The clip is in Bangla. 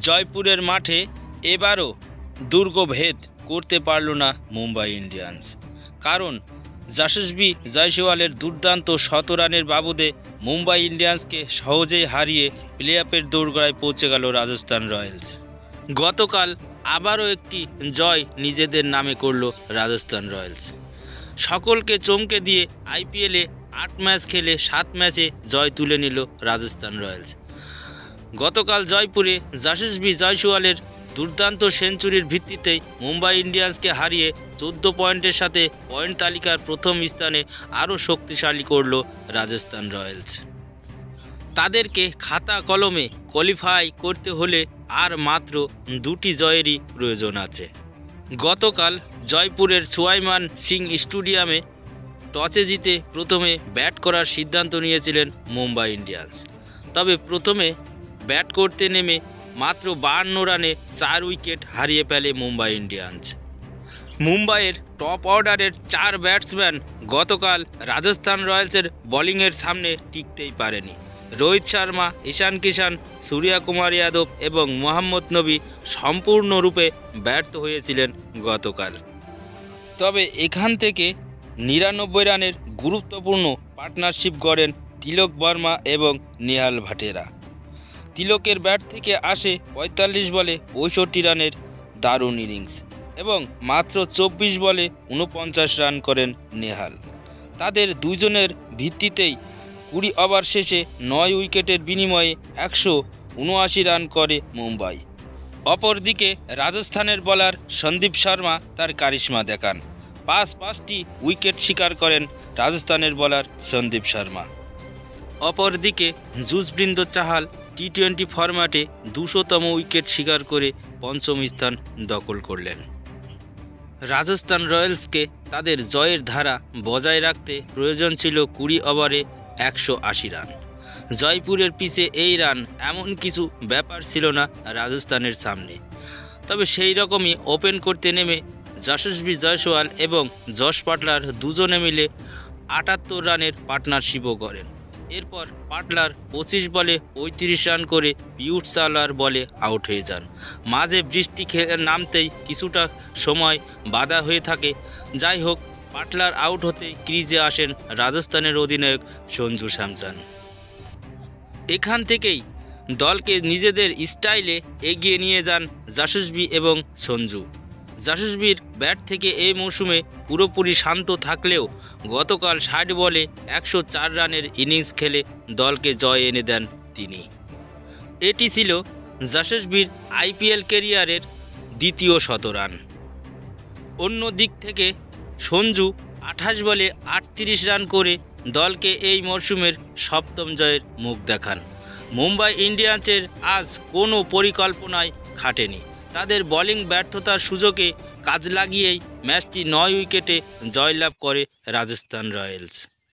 জয়পুরের মাঠে এবারও দুর্গভেদ করতে পারল না মুম্বাই ইন্ডিয়ান্স। কারণ যশস্বী জয়সওয়ালের দুর্দান্ত ১৭ রানের বাবদে মুম্বাই ইন্ডিয়ান্সকে সহজেই হারিয়ে প্লে অফের দোরগোড়ায় পৌঁছে গেল রাজস্থান রয়্যালস। গতকাল আবারও একটি জয় নিজেদের নামে করল রাজস্থান রয়্যালস। সকলকে চমকে দিয়ে আইপিএলে ৮ ম্যাচ খেলে ৭ ম্যাচে জয় তুলে নিল রাজস্থান রয়্যালস। গতকাল জয়পুরে যশস্বী জয়সওয়ালের দুর্দান্ত সেঞ্চুরির ভিত্তিতেই মুম্বাই ইন্ডিয়ান্সকে হারিয়ে ১৪ পয়েন্টের সাথে পয়েন্ট তালিকার প্রথম স্থানে আরও শক্তিশালী করল রাজস্থান রয়্যালস। তাদেরকে খাতা কলমে কোয়ালিফাই করতে হলে আর মাত্র ২টি জয়েরই প্রয়োজন আছে। গতকাল জয়পুরের সোয়াইমান সিং স্টেডিয়ামে টসে জিতে প্রথমে ব্যাট করার সিদ্ধান্ত নিয়েছিলেন মুম্বাই ইন্ডিয়ান্স। তবে প্রথমে ব্যাট করতে নেমে মাত্র ৫২ রানে ৪ উইকেট হারিয়ে ফেলে মুম্বাই ইন্ডিয়ান্স। মুম্বাইয়ের টপ অর্ডারের ৪ ব্যাটসম্যান গতকাল রাজস্থান রয়্যালসের বোলিংয়ের সামনে টিকতেই পারেনি। রোহিত শর্মা, ঈশান কিষান, সূর্যকুমার যাদব এবং মোহাম্মদ নবী সম্পূর্ণরূপে ব্যর্থ হয়েছিলেন গতকাল। তবে এখান থেকে ৯৯ রানের গুরুত্বপূর্ণ পার্টনারশিপ গড়েন তিলক বর্মা এবং নেহাল ভাটেরা। তিলকের ব্যাট থেকে আসে ৪৫ বলে ৬৫ রানের দারুণ ইনিংস এবং মাত্র ২৪ বলে ৪৯ রান করেন নেহাল। তাদের দুজনের ভিত্তিতেই ২০ ওভার শেষে ৯ উইকেটের বিনিময়ে ১৭৯ রান করে মুম্বাই। অপরদিকে রাজস্থানের বোলার সন্দীপ শর্মা তার কারিশমা দেখান। ৫টি উইকেট শিকার করেন রাজস্থানের বোলার সন্দীপ শর্মা। অপরদিকে যুজবেন্দ্র চাহাল টি-২০ ফরম্যাটে ২০০তম উইকেট শিকার করে পঞ্চম স্থান দখল করলেন। রাজস্থান রয়্যালসকে তাদের জয়ের ধারা বজায় রাখতে প্রয়োজন ছিল ২০ ওভারে ১৮০ রান। জয়পুরের পিছে এই রান এমন কিছু ব্যাপার ছিল না রাজস্থানের সামনে। তবে সেই রকমই ওপেন করতে নেমে যশস্বী জয়সওয়াল এবং জশ বাটলার দুজনে মিলে ৭৮ রানের পার্টনারশিপও করেন। এরপর বাটলার ২৫ বলে ৩৫ রান করে পিয়ুষ চাওলার বলে আউট হয়ে যান। মাঝে বৃষ্টি নামতেই কিছুটা সময় বাধা হয়ে থাকে। যাই হোক, বাটলার আউট হতে ক্রিজে আসেন রাজস্থানের অধিনায়ক সঞ্জু স্যামসন। এখান থেকেই দলকে নিজেদের স্টাইলে এগিয়ে নিয়ে যান যশস্বী এবং সঞ্জু। যশস্বীর ব্যাট থেকে এই মৌসুমে পুরোপুরি শান্ত থাকলেও গতকাল ৬০ বলে ১০৪ রানের ইনিংস খেলে দলকে জয় এনে দেন তিনি। এটি ছিল যশস্বীর আইপিএল ক্যারিয়ারের দ্বিতীয় শতরান। অন্য দিক থেকে সঞ্জু ২৮ বলে ৩৮ রান করে দলকে এই মরশুমের ৭ম জয়ের মুখ দেখান। মুম্বাই ইন্ডিয়ান্সের আজ কোনো পরিকল্পনায় খাটেনি। তাদের বোলিং ব্যর্থতার সুযোগে কাজ লাগিয়েই ম্যাচটি ৯ উইকেটে জয়লাভ করে রাজস্থান রয়্যালস।